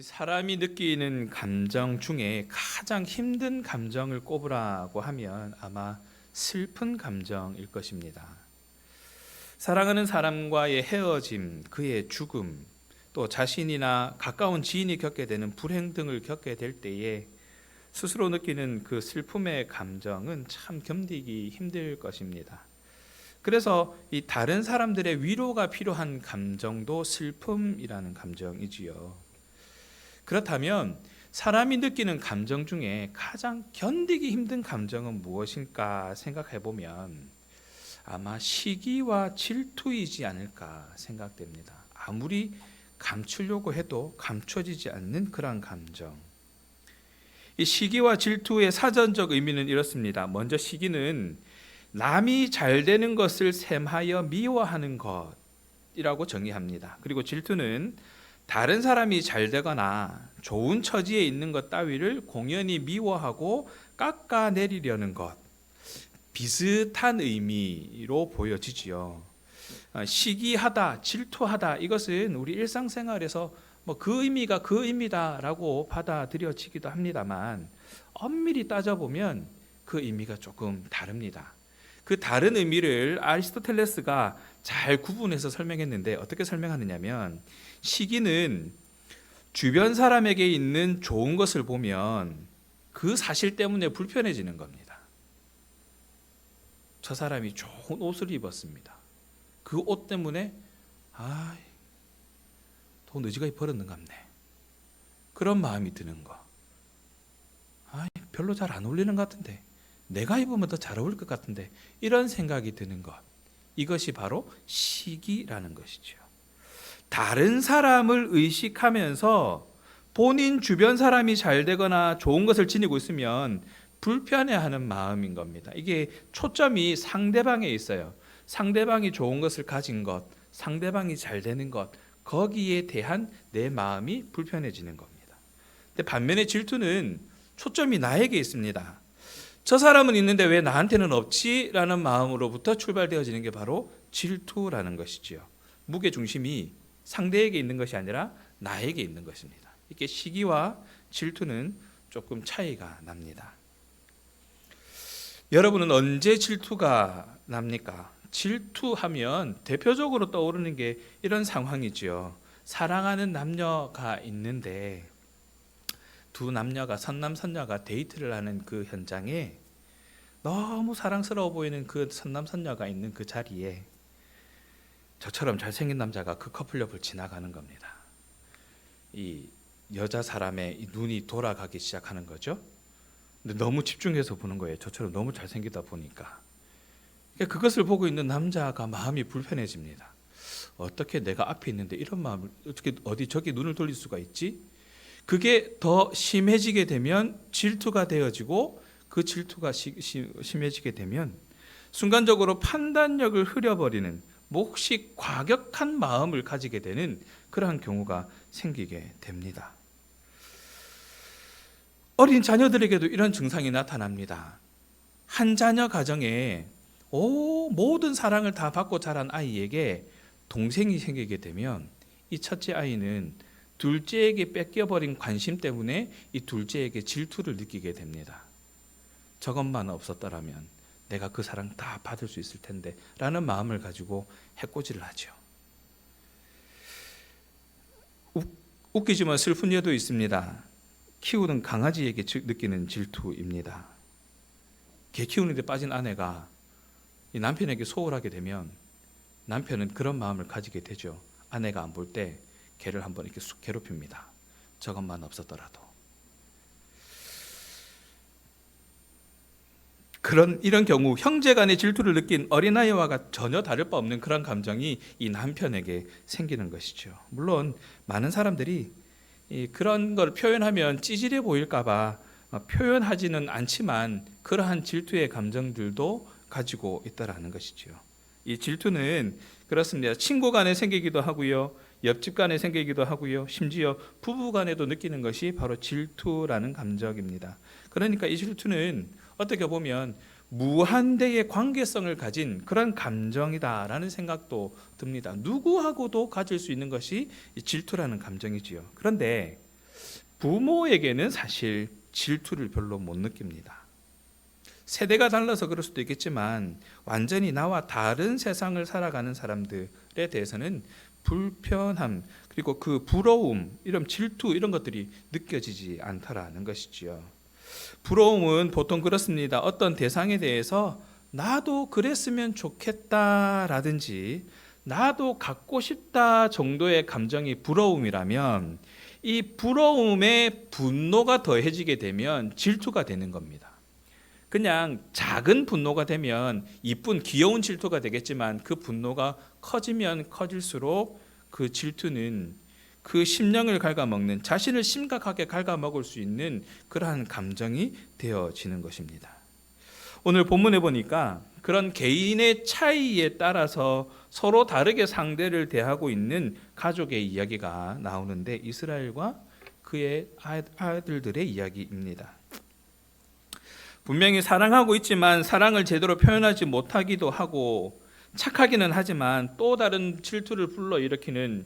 사람이 느끼는 감정 중에 가장 힘든 감정을 꼽으라고 하면 아마 슬픈 감정일 것입니다. 사랑하는 사람과의 헤어짐, 그의 죽음, 또 자신이나 가까운 지인이 겪게 되는 불행 등을 겪게 될 때에 스스로 느끼는 그 슬픔의 감정은 참 견디기 힘들 것입니다. 그래서 이 다른 사람들의 위로가 필요한 감정도 슬픔이라는 감정이지요. 그렇다면 사람이 느끼는 감정 중에 가장 견디기 힘든 감정은 무엇일까 생각해 보면 아마 시기와 질투이지 않을까 생각됩니다. 아무리 감추려고 해도 감춰지지 않는 그런 감정. 이 시기와 질투의 사전적 의미는 이렇습니다. 먼저 시기는 남이 잘 되는 것을 샘하여 미워하는 것이라고 정의합니다. 그리고 질투는 다른 사람이 잘 되거나 좋은 처지에 있는 것 따위를 공연히 미워하고 깎아내리려는 것, 비슷한 의미로 보여지지요. 시기하다, 질투하다, 이것은 우리 일상생활에서 그 의미가 그 의미다라고 받아들여지기도 합니다만 엄밀히 따져보면 그 의미가 조금 다릅니다. 그 다른 의미를 아리스토텔레스가 잘 구분해서 설명했는데 어떻게 설명하느냐면, 시기는 주변 사람에게 있는 좋은 것을 보면 그 사실 때문에 불편해지는 겁니다. 저 사람이 좋은 옷을 입었습니다. 그 옷 때문에 돈 의지가 버렸는갑네, 그런 마음이 드는 거. 별로 잘 안 어울리는 것 같은데, 내가 입으면 더 잘 어울릴 것 같은데, 이런 생각이 드는 것, 이것이 바로 시기라는 것이죠. 다른 사람을 의식하면서 본인 주변 사람이 잘 되거나 좋은 것을 지니고 있으면 불편해하는 마음인 겁니다. 이게 초점이 상대방에 있어요. 상대방이 좋은 것을 가진 것, 상대방이 잘 되는 것, 거기에 대한 내 마음이 불편해지는 겁니다. 근데 반면에 질투는 초점이 나에게 있습니다. 저 사람은 있는데 왜 나한테는 없지? 라는 마음으로부터 출발되어지는 게 바로 질투라는 것이지요. 무게중심이 상대에게 있는 것이 아니라 나에게 있는 것입니다. 이렇게 시기와 질투는 조금 차이가 납니다. 여러분은 언제 질투가 납니까? 질투하면 대표적으로 떠오르는 게 이런 상황이지요. 사랑하는 남녀가 있는데 두 남녀가 선남선녀가 데이트를 하는 그 현장에 너무 사랑스러워 보이는 그 선남선녀가 있는 그 자리에 저처럼 잘생긴 남자가 그 커플 옆을 지나가는 겁니다. 이 여자 사람의 이 눈이 돌아가기 시작하는 거죠. 근데 너무 집중해서 보는 거예요. 저처럼 너무 잘생기다 보니까. 그러니까 그것을 보고 있는 남자가 마음이 불편해집니다. 어떻게 내가 앞에 있는데 이런 마음을 어떻게 어디 저기 눈을 돌릴 수가 있지? 그게 더 심해지게 되면 질투가 되어지고, 그 질투가 심해지게 되면 순간적으로 판단력을 흐려버리는 몹시 과격한 마음을 가지게 되는 그러한 경우가 생기게 됩니다. 어린 자녀들에게도 이런 증상이 나타납니다. 한 자녀 가정에 모든 사랑을 다 받고 자란 아이에게 동생이 생기게 되면 이 첫째 아이는 둘째에게 뺏겨버린 관심 때문에 이 둘째에게 질투를 느끼게 됩니다. 저것만 없었더라면 내가 그 사랑 다 받을 수 있을 텐데 라는 마음을 가지고 해코지를 하죠. 웃기지만 슬픈 예도 있습니다. 키우는 강아지에게 느끼는 질투입니다. 개 키우는데 빠진 아내가 이 남편에게 소홀하게 되면 남편은 그런 마음을 가지게 되죠. 아내가 안 볼 때 개를 한번 이렇게 쑥 괴롭힙니다. 저것만 없었더라도. 이런 경우 형제 간의 질투를 느낀 어린아이와 전혀 다를 바 없는 그런 감정이 이 남편에게 생기는 것이죠. 물론 많은 사람들이 그런 걸 표현하면 찌질해 보일까 봐 표현하지는 않지만 그러한 질투의 감정들도 가지고 있다라는 것이죠. 이 질투는 그렇습니다. 친구 간에 생기기도 하고요, 옆집 간에 생기기도 하고요, 심지어 부부 간에도 느끼는 것이 바로 질투라는 감정입니다. 그러니까 이 질투는 어떻게 보면 무한대의 관계성을 가진 그런 감정이다라는 생각도 듭니다. 누구하고도 가질 수 있는 것이 이 질투라는 감정이지요. 그런데 부모에게는 사실 질투를 별로 못 느낍니다. 세대가 달라서 그럴 수도 있겠지만 완전히 나와 다른 세상을 살아가는 사람들에 대해서는 불편함, 그리고 그 부러움, 이런 질투, 이런 것들이 느껴지지 않더라는 것이지요. 부러움은 보통 그렇습니다. 어떤 대상에 대해서 나도 그랬으면 좋겠다라든지 나도 갖고 싶다 정도의 감정이 부러움이라면, 이 부러움에 분노가 더해지게 되면 질투가 되는 겁니다. 그냥 작은 분노가 되면 이쁜 귀여운 질투가 되겠지만, 그 분노가 커지면 커질수록 그 질투는 그 심령을 갉아먹는, 자신을 심각하게 갉아먹을 수 있는 그러한 감정이 되어지는 것입니다. 오늘 본문에 보니까 그런 개인의 차이에 따라서 서로 다르게 상대를 대하고 있는 가족의 이야기가 나오는데, 이스라엘과 그의 아들들의 이야기입니다. 분명히 사랑하고 있지만 사랑을 제대로 표현하지 못하기도 하고 착하기는 하지만 또 다른 질투를 불러일으키는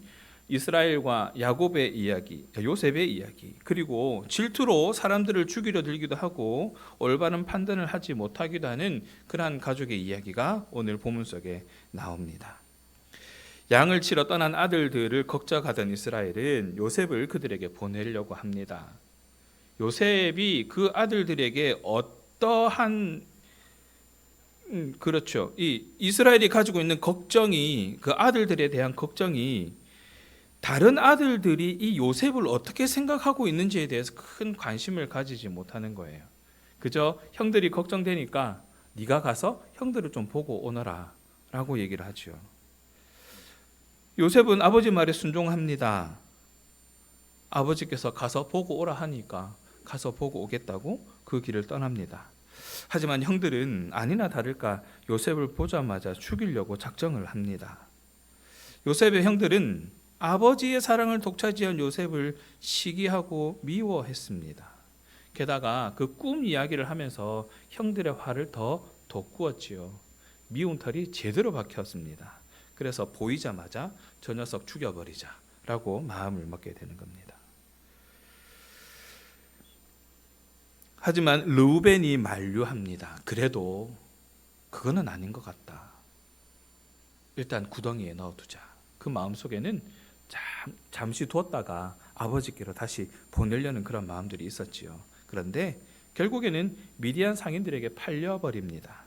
이스라엘과 야곱의 이야기, 요셉의 이야기, 그리고 질투로 사람들을 죽이려 들기도 하고 올바른 판단을 하지 못하기도 하는 그러한 가족의 이야기가 오늘 본문 속에 나옵니다. 양을 치러 떠난 아들들을 걱정하던 이스라엘은 요셉을 그들에게 보내려고 합니다. 요셉이 그 아들들에게 어떠한 그렇죠. 이 이스라엘이 가지고 있는 걱정이, 그 아들들에 대한 걱정이 다른 아들들이 이 요셉을 어떻게 생각하고 있는지에 대해서 큰 관심을 가지지 못하는 거예요. 그저 형들이 걱정되니까 네가 가서 형들을 좀 보고 오너라 라고 얘기를 하죠. 요셉은 아버지 말에 순종합니다. 아버지께서 가서 보고 오라 하니까 가서 보고 오겠다고 그 길을 떠납니다. 하지만 형들은 아니나 다를까 요셉을 보자마자 죽이려고 작정을 합니다. 요셉의 형들은 아버지의 사랑을 독차지한 요셉을 시기하고 미워했습니다. 게다가 그 꿈 이야기를 하면서 형들의 화를 더 돋구었지요. 미운 털이 제대로 박혔습니다. 그래서 보이자마자 저 녀석 죽여버리자라고 마음을 먹게 되는 겁니다. 하지만 르우벤이 만류합니다. 그래도 그거는 아닌 것 같다. 일단 구덩이에 넣어두자. 그 마음속에는 잠시 두었다가 아버지께로 다시 보내려는 그런 마음들이 있었지요. 그런데 결국에는 미디안 상인들에게 팔려버립니다.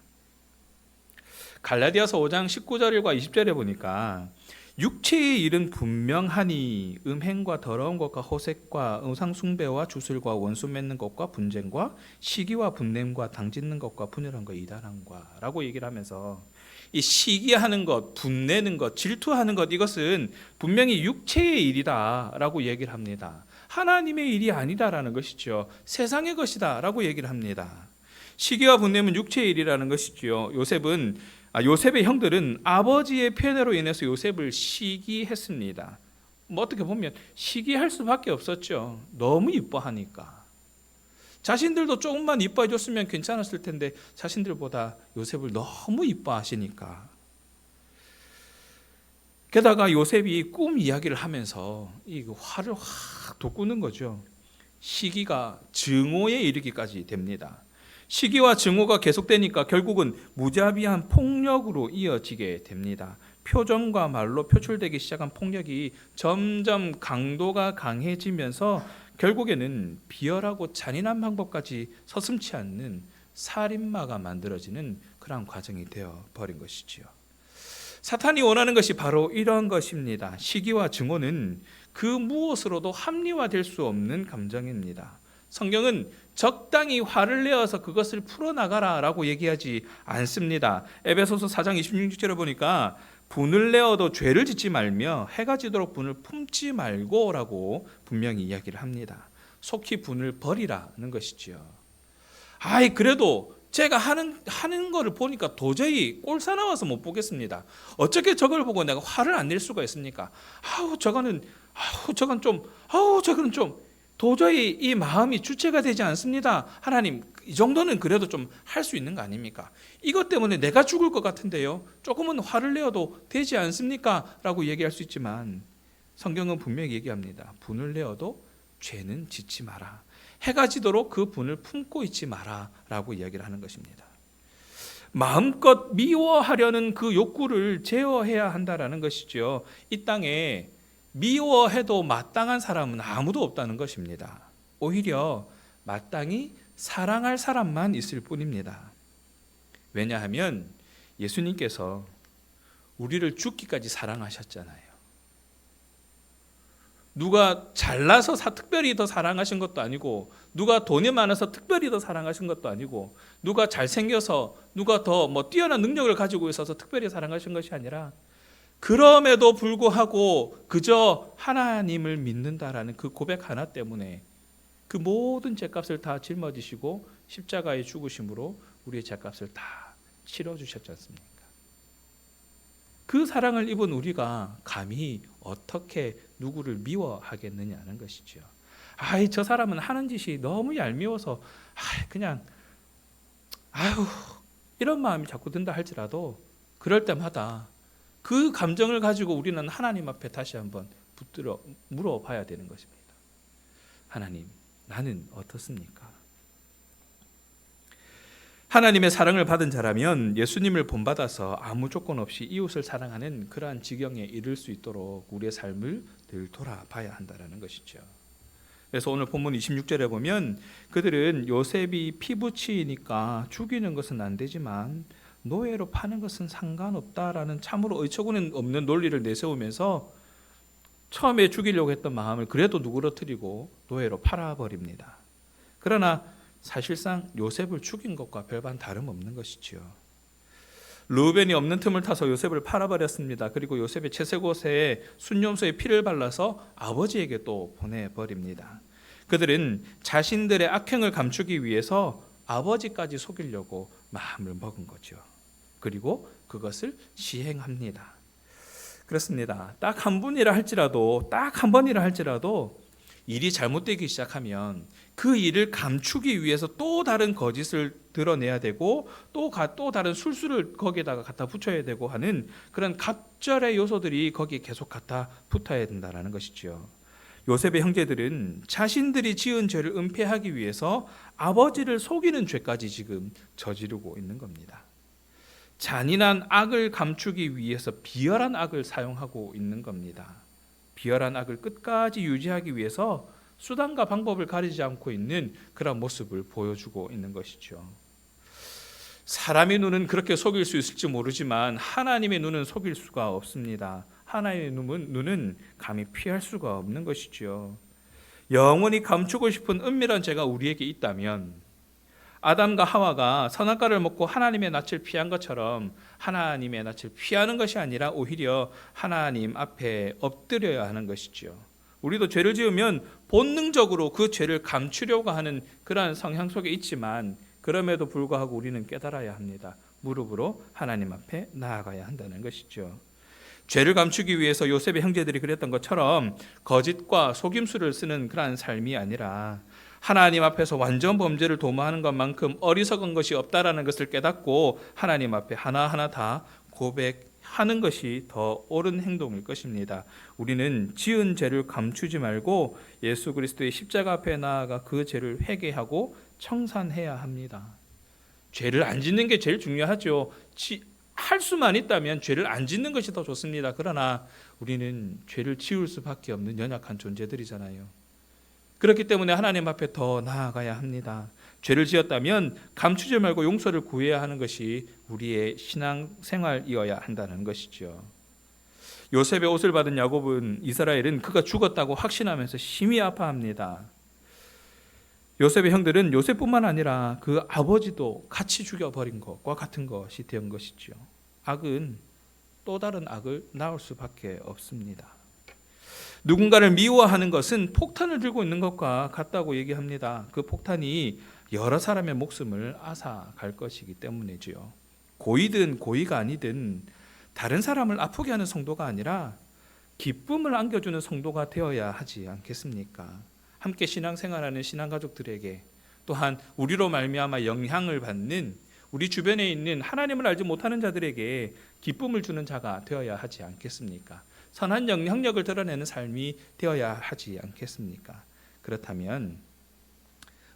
갈라디아서 5장 19절과 20절에 보니까 육체의 일은 분명하니 음행과 더러운 것과 호색과 우상 숭배와 주술과 원수 맺는 것과 분쟁과 시기와 분냄과 당짓는 것과 분열한 것 이단함과 라고 얘기를 하면서, 이 시기하는 것, 분내는 것, 질투하는 것, 이것은 분명히 육체의 일이다 라고 얘기를 합니다. 하나님의 일이 아니다라는 것이죠. 세상의 것이다 라고 얘기를 합니다. 시기와 분냄은 육체의 일이라는 것이죠. 요셉의 형들은 아버지의 편애로 인해서 요셉을 시기했습니다. 어떻게 보면 시기할 수밖에 없었죠. 너무 이뻐하니까. 자신들도 조금만 이뻐해 줬으면 괜찮았을 텐데 자신들보다 요셉을 너무 이뻐하시니까. 게다가 요셉이 꿈 이야기를 하면서 이 화를 확 돋구는 거죠. 시기가 증오에 이르기까지 됩니다. 시기와 증오가 계속되니까 결국은 무자비한 폭력으로 이어지게 됩니다. 표정과 말로 표출되기 시작한 폭력이 점점 강도가 강해지면서 결국에는 비열하고 잔인한 방법까지 서슴지 않는 살인마가 만들어지는 그런 과정이 되어버린 것이지요. 사탄이 원하는 것이 바로 이런 것입니다. 시기와 증오는 그 무엇으로도 합리화될 수 없는 감정입니다. 성경은 적당히 화를 내어서 그것을 풀어나가라 라고 얘기하지 않습니다. 에베소서 4장 26절에 보니까 분을 내어도 죄를 짓지 말며 해가 지도록 분을 품지 말고 라고 분명히 이야기를 합니다. 속히 분을 버리라는 것이지요. 그래도 제가 하는 거를 보니까 도저히 꼴사나워서 못 보겠습니다. 어떻게 저걸 보고 내가 화를 안 낼 수가 있습니까? 저거는 좀 도저히 이 마음이 주체가 되지 않습니다. 하나님, 이 정도는 그래도 좀 할 수 있는 거 아닙니까? 이것 때문에 내가 죽을 것 같은데요. 조금은 화를 내어도 되지 않습니까? 라고 얘기할 수 있지만 성경은 분명히 얘기합니다. 분을 내어도 죄는 짓지 마라. 해가 지도록 그 분을 품고 있지 마라 라고 이야기를 하는 것입니다. 마음껏 미워하려는 그 욕구를 제어해야 한다라는 것이죠. 이 땅에 미워해도 마땅한 사람은 아무도 없다는 것입니다. 오히려 마땅히 사랑할 사람만 있을 뿐입니다. 왜냐하면 예수님께서 우리를 죽기까지 사랑하셨잖아요. 누가 잘나서 특별히 더 사랑하신 것도 아니고, 누가 돈이 많아서 특별히 더 사랑하신 것도 아니고, 누가 잘생겨서, 누가 더 뛰어난 능력을 가지고 있어서 특별히 사랑하신 것이 아니라, 그럼에도 불구하고 그저 하나님을 믿는다라는 그 고백 하나 때문에 그 모든 죄값을 다 짊어지시고 십자가의 죽으심으로 우리의 죄값을 다 치러주셨지 않습니까? 그 사랑을 입은 우리가 감히 어떻게 누구를 미워하겠느냐는 것이죠. 저 사람은 하는 짓이 너무 얄미워서 그냥 이런 마음이 자꾸 든다 할지라도, 그럴 때마다 그 감정을 가지고 우리는 하나님 앞에 다시 한번 붙들어 물어봐야 되는 것입니다. 하나님, 나는 어떻습니까? 하나님의 사랑을 받은 자라면 예수님을 본받아서 아무 조건 없이 이웃을 사랑하는 그러한 지경에 이를 수 있도록 우리의 삶을 늘 돌아봐야 한다는 것이죠. 그래서 오늘 본문 26절에 보면 그들은 요셉이 피부치이니까 죽이는 것은 안 되지만 노예로 파는 것은 상관없다라는 참으로 어처구니 없는 논리를 내세우면서 처음에 죽이려고 했던 마음을 그래도 누그러뜨리고 노예로 팔아버립니다. 그러나 사실상 요셉을 죽인 것과 별반 다름없는 것이지요. 르우벤이 없는 틈을 타서 요셉을 팔아버렸습니다. 그리고 요셉의 채색옷에 순념소에 피를 발라서 아버지에게 또 보내버립니다. 그들은 자신들의 악행을 감추기 위해서 아버지까지 속이려고 마음을 먹은 거죠. 그리고 그것을 시행합니다. 그렇습니다. 딱 한 번이라 할지라도 일이 잘못되기 시작하면 그 일을 감추기 위해서 또 다른 거짓을 드러내야 되고 또 다른 술수를 거기에다가 갖다 붙여야 되고 하는 그런 갑절의 요소들이 거기에 계속 갖다 붙어야 된다는 것이죠. 요셉의 형제들은 자신들이 지은 죄를 은폐하기 위해서 아버지를 속이는 죄까지 지금 저지르고 있는 겁니다. 잔인한 악을 감추기 위해서 비열한 악을 사용하고 있는 겁니다. 비열한 악을 끝까지 유지하기 위해서 수단과 방법을 가리지 않고 있는 그런 모습을 보여주고 있는 것이죠. 사람의 눈은 그렇게 속일 수 있을지 모르지만 하나님의 눈은 속일 수가 없습니다. 하나님의 눈은 감히 피할 수가 없는 것이죠. 영원히 감추고 싶은 은밀한 죄가 우리에게 있다면 아담과 하와가 선악과를 먹고 하나님의 낯을 피한 것처럼 하나님의 낯을 피하는 것이 아니라 오히려 하나님 앞에 엎드려야 하는 것이죠. 우리도 죄를 지으면 본능적으로 그 죄를 감추려고 하는 그러한 성향 속에 있지만 그럼에도 불구하고 우리는 깨달아야 합니다. 무릎으로 하나님 앞에 나아가야 한다는 것이죠. 죄를 감추기 위해서 요셉의 형제들이 그랬던 것처럼 거짓과 속임수를 쓰는 그러한 삶이 아니라 하나님 앞에서 완전 범죄를 도모하는 것만큼 어리석은 것이 없다라는 것을 깨닫고 하나님 앞에 하나하나 다 고백하는 것이 더 옳은 행동일 것입니다. 우리는 지은 죄를 감추지 말고 예수 그리스도의 십자가 앞에 나아가 그 죄를 회개하고 청산해야 합니다. 죄를 안 짓는 게 제일 중요하죠. 할 수만 있다면 죄를 안 짓는 것이 더 좋습니다. 그러나 우리는 죄를 지을 수밖에 없는 연약한 존재들이잖아요. 그렇기 때문에 하나님 앞에 더 나아가야 합니다. 죄를 지었다면 감추지 말고 용서를 구해야 하는 것이 우리의 신앙생활이어야 한다는 것이죠. 요셉의 옷을 받은 야곱은 이스라엘은 그가 죽었다고 확신하면서 심히 아파합니다. 요셉의 형들은 요셉뿐만 아니라 그 아버지도 같이 죽여버린 것과 같은 것이 된 것이죠. 악은 또 다른 악을 낳을 수밖에 없습니다. 누군가를 미워하는 것은 폭탄을 들고 있는 것과 같다고 얘기합니다. 그 폭탄이 여러 사람의 목숨을 앗아갈 것이기 때문이지요. 고이든 고의가 아니든 다른 사람을 아프게 하는 성도가 아니라 기쁨을 안겨주는 성도가 되어야 하지 않겠습니까? 함께 신앙생활하는 신앙가족들에게 또한 우리로 말미암아 영향을 받는 우리 주변에 있는 하나님을 알지 못하는 자들에게 기쁨을 주는 자가 되어야 하지 않겠습니까? 선한 영향력을 드러내는 삶이 되어야 하지 않겠습니까? 그렇다면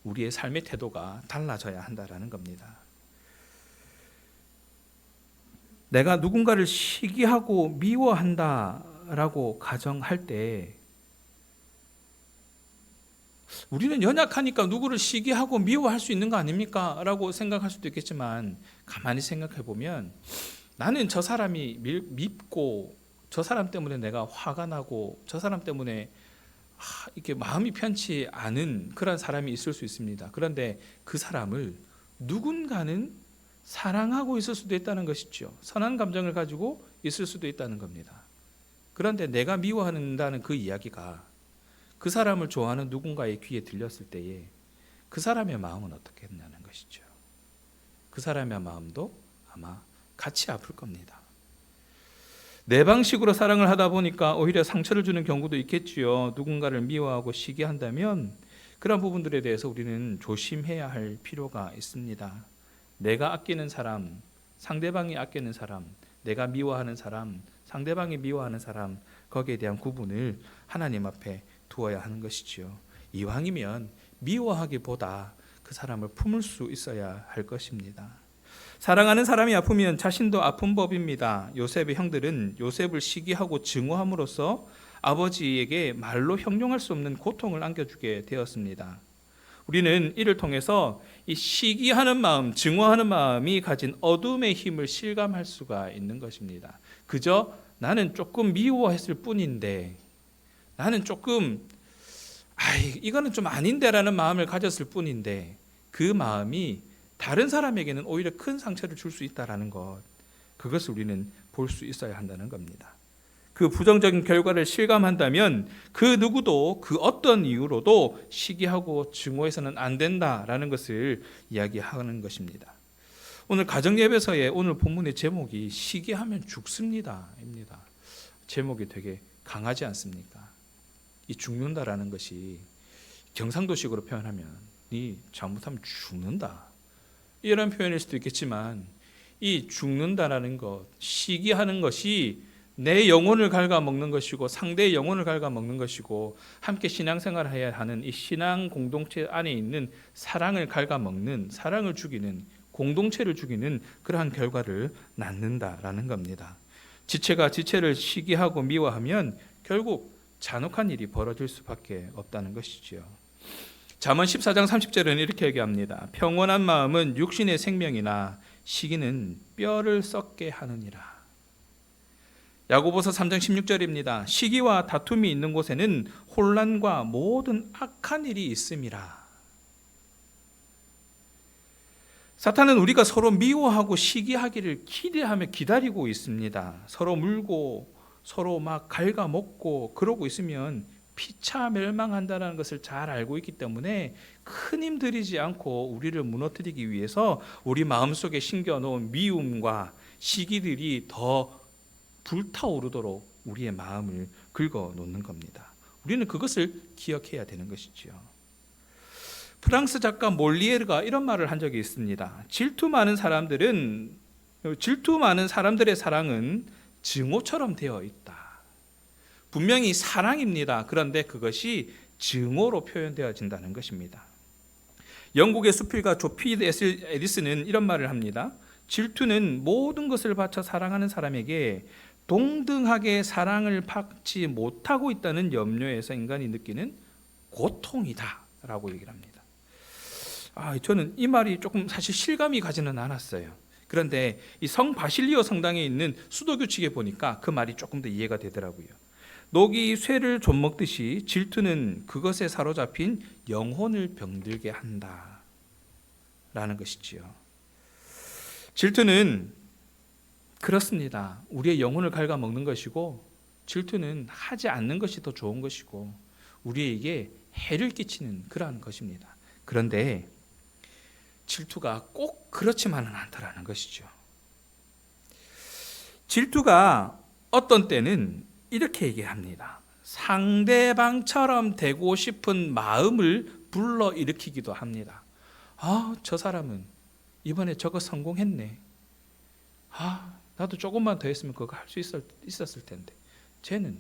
우리의 삶의 태도가 달라져야 한다라는 겁니다. 내가 누군가를 시기하고 미워한다라고 가정할 때 우리는 연약하니까 누구를 시기하고 미워할 수 있는 거 아닙니까? 라고 생각할 수도 있겠지만 가만히 생각해 보면 나는 저 사람이 밉고 저 사람 때문에 내가 화가 나고 저 사람 때문에 이렇게 마음이 편치 않은 그런 사람이 있을 수 있습니다. 그런데 그 사람을 누군가는 사랑하고 있을 수도 있다는 것이죠. 선한 감정을 가지고 있을 수도 있다는 겁니다. 그런데 내가 미워한다는 그 이야기가 그 사람을 좋아하는 누군가의 귀에 들렸을 때에 그 사람의 마음은 어떻게 했냐는 것이죠. 그 사람의 마음도 아마 같이 아플 겁니다. 내 방식으로 사랑을 하다 보니까 오히려 상처를 주는 경우도 있겠지요. 누군가를 미워하고 시기한다면 그런 부분들에 대해서 우리는 조심해야 할 필요가 있습니다. 내가 아끼는 사람, 상대방이 아끼는 사람, 내가 미워하는 사람, 상대방이 미워하는 사람, 거기에 대한 구분을 하나님 앞에 두어야 하는 것이지요. 이왕이면 미워하기보다 그 사람을 품을 수 있어야 할 것입니다. 사랑하는 사람이 아프면 자신도 아픈 법입니다. 요셉의 형들은 요셉을 시기하고 증오함으로써 아버지에게 말로 형용할 수 없는 고통을 안겨주게 되었습니다. 우리는 이를 통해서 이 시기하는 마음, 증오하는 마음이 가진 어둠의 힘을 실감할 수가 있는 것입니다. 그저 나는 조금 미워했을 뿐인데, 나는 조금 이거는 좀 아닌데라는 마음을 가졌을 뿐인데 그 마음이 다른 사람에게는 오히려 큰 상처를 줄 수 있다는 것, 그것을 우리는 볼 수 있어야 한다는 겁니다. 그 부정적인 결과를 실감한다면 그 누구도 그 어떤 이유로도 시기하고 증오해서는 안 된다라는 것을 이야기하는 것입니다. 오늘 가정예배서의 오늘 본문의 제목이 시기하면 죽습니다 입니다. 제목이 되게 강하지 않습니까? 이 죽는다라는 것이 경상도식으로 표현하면 니 잘못하면 죽는다, 이런 표현일 수도 있겠지만 이 죽는다라는 것, 시기하는 것이 내 영혼을 갉아먹는 것이고 상대의 영혼을 갉아먹는 것이고 함께 신앙생활을 해야 하는 이 신앙 공동체 안에 있는 사랑을 갉아먹는, 사랑을 죽이는, 공동체를 죽이는 그러한 결과를 낳는다라는 겁니다. 지체가 지체를 시기하고 미워하면 결국 잔혹한 일이 벌어질 수밖에 없다는 것이지요. 잠언 14장 30절은 이렇게 얘기합니다. 평온한 마음은 육신의 생명이나 시기는 뼈를 썩게 하느니라. 야고보서 3장 16절입니다. 시기와 다툼이 있는 곳에는 혼란과 모든 악한 일이 있음이라. 사탄은 우리가 서로 미워하고 시기하기를 기대하며 기다리고 있습니다. 서로 물고 서로 막 갉아먹고 그러고 있으면 피차 멸망한다는 것을 잘 알고 있기 때문에 큰 힘 들이지 않고 우리를 무너뜨리기 위해서 우리 마음속에 심겨놓은 미움과 시기들이 더 불타오르도록 우리의 마음을 긁어놓는 겁니다. 우리는 그것을 기억해야 되는 것이지요. 프랑스 작가 몰리에르가 이런 말을 한 적이 있습니다. 질투 많은 사람들의 사랑은 증오처럼 되어 있다. 분명히 사랑입니다. 그런데 그것이 증오로 표현되어진다는 것입니다. 영국의 수필가 조피 에디슨은 이런 말을 합니다. 질투는 모든 것을 바쳐 사랑하는 사람에게 동등하게 사랑을 받지 못하고 있다는 염려에서 인간이 느끼는 고통이다 라고 얘기를 합니다. 저는 이 말이 조금 사실 실감이 가지는 않았어요. 그런데 이 성 바실리오 성당에 있는 수도 규칙에 보니까 그 말이 조금 더 이해가 되더라고요. 녹이 쇠를 좀먹듯이 질투는 그것에 사로잡힌 영혼을 병들게 한다라는 것이지요. 질투는 그렇습니다. 우리의 영혼을 갉아먹는 것이고, 질투는 하지 않는 것이 더 좋은 것이고 우리에게 해를 끼치는 그러한 것입니다. 그런데 질투가 꼭 그렇지만은 않다라는 것이죠. 질투가 어떤 때는 이렇게 얘기합니다. 상대방처럼 되고 싶은 마음을 불러일으키기도 합니다. 저 사람은 이번에 저거 성공했네. 나도 조금만 더 했으면 그거 할 수 있었을 텐데 쟤는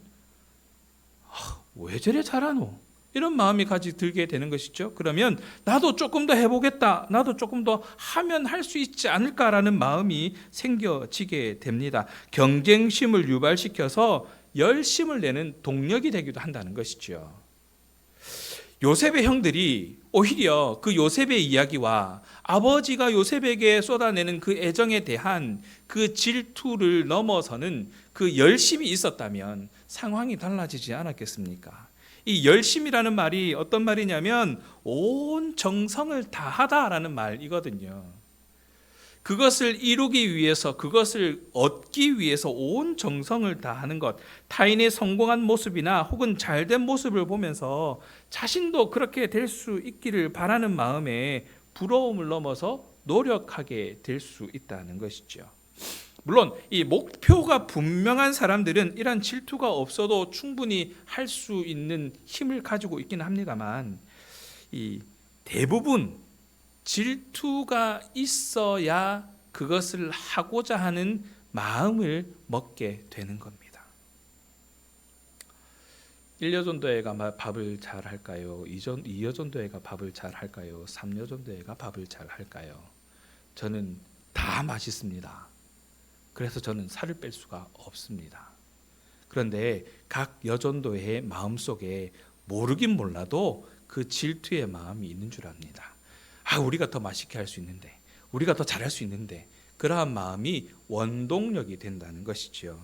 왜 저래 잘하노? 이런 마음이 들게 되는 것이죠. 그러면 나도 조금 더 해보겠다, 나도 조금 더 하면 할 수 있지 않을까라는 마음이 생겨지게 됩니다. 경쟁심을 유발시켜서 열심을 내는 동력이 되기도 한다는 것이죠. 요셉의 형들이 오히려 그 요셉의 이야기와 아버지가 요셉에게 쏟아내는 그 애정에 대한 그 질투를 넘어서는 그 열심이 있었다면 상황이 달라지지 않았겠습니까? 이 열심이라는 말이 어떤 말이냐면 온 정성을 다하다라는 말이거든요. 그것을 이루기 위해서, 그것을 얻기 위해서 온 정성을 다하는 것, 타인의 성공한 모습이나 혹은 잘된 모습을 보면서 자신도 그렇게 될 수 있기를 바라는 마음에 부러움을 넘어서 노력하게 될 수 있다는 것이죠. 물론 이 목표가 분명한 사람들은 이런 질투가 없어도 충분히 할 수 있는 힘을 가지고 있기는 합니다만, 이 대부분 질투가 있어야 그것을 하고자 하는 마음을 먹게 되는 겁니다. 1여전도회가 밥을 잘 할까요? 2여전도회가 밥을 잘 할까요? 3여전도회가 밥을 잘 할까요? 저는 다 맛있습니다. 그래서 저는 살을 뺄 수가 없습니다. 그런데 각 여전도회의 마음속에 모르긴 몰라도 그 질투의 마음이 있는 줄 압니다. 우리가 더 맛있게 할 수 있는데, 우리가 더 잘할 수 있는데, 그러한 마음이 원동력이 된다는 것이죠.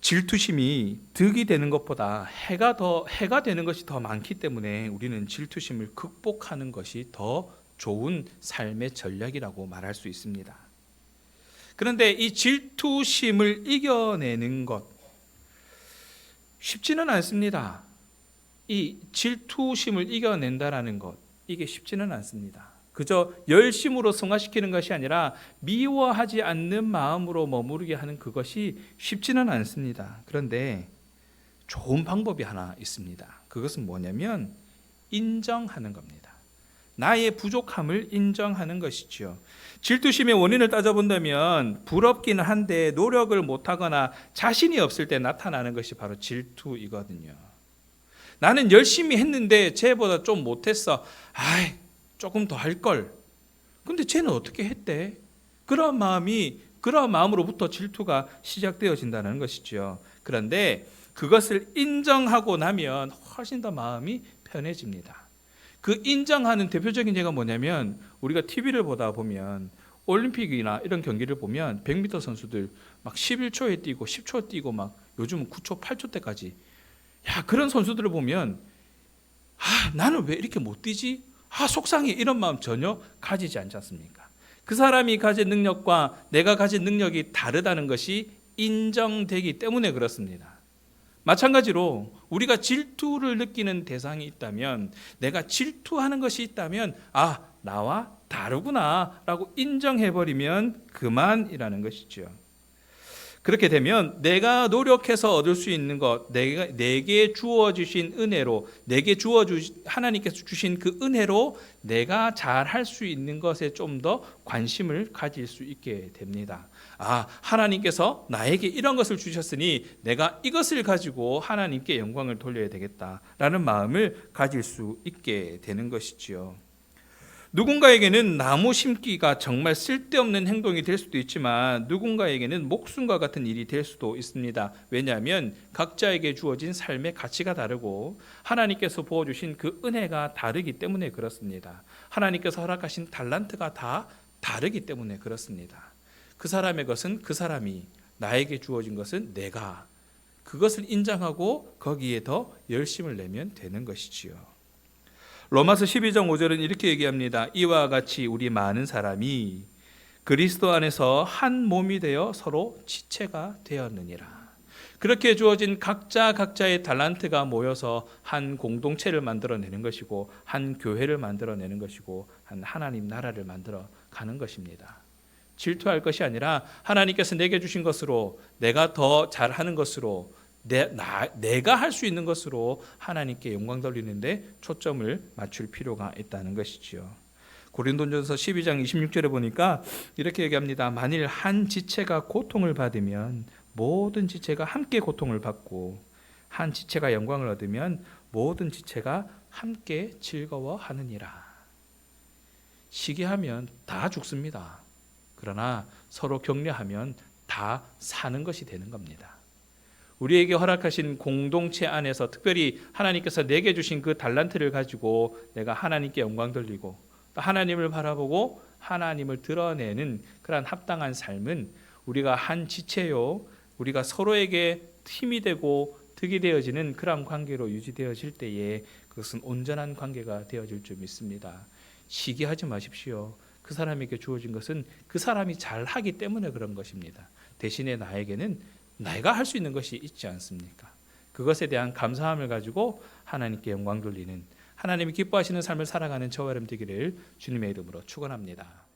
질투심이 득이 되는 것보다 해가 되는 것이 더 많기 때문에 우리는 질투심을 극복하는 것이 더 좋은 삶의 전략이라고 말할 수 있습니다. 그런데 이 질투심을 이겨내는 것 쉽지는 않습니다. 이 질투심을 이겨낸다라는 것, 이게 쉽지는 않습니다. 그저 열심으로 승화시키는 것이 아니라 미워하지 않는 마음으로 머무르게 하는 그것이 쉽지는 않습니다. 그런데 좋은 방법이 하나 있습니다. 그것은 뭐냐면 인정하는 겁니다. 나의 부족함을 인정하는 것이죠. 질투심의 원인을 따져본다면 부럽기는 한데 노력을 못하거나 자신이 없을 때 나타나는 것이 바로 질투이거든요. 나는 열심히 했는데 쟤보다 좀 못했어. 조금 더 할걸. 근데 쟤는 어떻게 했대? 그런 마음으로부터 질투가 시작되어진다는 것이죠. 그런데 그것을 인정하고 나면 훨씬 더 마음이 편해집니다. 그 인정하는 대표적인 예가 뭐냐면, 우리가 TV를 보다 보면 올림픽이나 이런 경기를 보면 100m 선수들 막 11초에 뛰고 10초 뛰고 막 요즘은 9초, 8초 때까지, 그런 선수들을 보면 나는 왜 이렇게 못 뛰지? 속상해. 이런 마음 전혀 가지지 않지 않습니까? 그 사람이 가진 능력과 내가 가진 능력이 다르다는 것이 인정되기 때문에 그렇습니다. 마찬가지로 우리가 질투를 느끼는 대상이 있다면, 내가 질투하는 것이 있다면 나와 다르구나 라고 인정해버리면 그만이라는 것이죠. 그렇게 되면 내가 노력해서 얻을 수 있는 것, 내게 주어주신 은혜로, 하나님께서 주신 그 은혜로 내가 잘할 수 있는 것에 좀 더 관심을 가질 수 있게 됩니다. 하나님께서 나에게 이런 것을 주셨으니 내가 이것을 가지고 하나님께 영광을 돌려야 되겠다라는 마음을 가질 수 있게 되는 것이지요. 누군가에게는 나무 심기가 정말 쓸데없는 행동이 될 수도 있지만, 누군가에게는 목숨과 같은 일이 될 수도 있습니다. 왜냐하면 각자에게 주어진 삶의 가치가 다르고 하나님께서 부어주신 그 은혜가 다르기 때문에 그렇습니다. 하나님께서 허락하신 달란트가 다 다르기 때문에 그렇습니다. 그 사람의 것은 그 사람이, 나에게 주어진 것은 내가, 그것을 인정하고 거기에 더 열심을 내면 되는 것이지요. 로마서 12장 5절은 이렇게 얘기합니다. 이와 같이 우리 많은 사람이 그리스도 안에서 한 몸이 되어 서로 지체가 되었느니라. 그렇게 주어진 각자의 달란트가 모여서 한 공동체를 만들어내는 것이고, 한 교회를 만들어내는 것이고, 한 하나님 나라를 만들어가는 것입니다. 질투할 것이 아니라 하나님께서 내게 주신 것으로, 내가 더 잘하는 것으로, 내가 할 수 있는 것으로 하나님께 영광 돌리는데 초점을 맞출 필요가 있다는 것이지요. 고린도전서 12장 26절에 보니까 이렇게 얘기합니다. 만일 한 지체가 고통을 받으면 모든 지체가 함께 고통을 받고, 한 지체가 영광을 얻으면 모든 지체가 함께 즐거워하느니라. 시기하면 다 죽습니다. 그러나 서로 격려하면 다 사는 것이 되는 겁니다. 우리에게 허락하신 공동체 안에서 특별히 하나님께서 내게 주신 그 달란트를 가지고 내가 하나님께 영광 돌리고 또 하나님을 바라보고 하나님을 드러내는 그러한 합당한 삶은 우리가 한 지체요, 우리가 서로에게 힘이 되고 득이 되어지는 그러한 관계로 유지되어질 때에 그것은 온전한 관계가 되어질 줄 믿습니다. 시기하지 마십시오. 그 사람에게 주어진 것은 그 사람이 잘하기 때문에 그런 것입니다. 대신에 나에게는 내가 할 수 있는 것이 있지 않습니까? 그것에 대한 감사함을 가지고 하나님께 영광 돌리는, 하나님이 기뻐하시는 삶을 살아가는 저와 여러분 되기를 주님의 이름으로 축원합니다.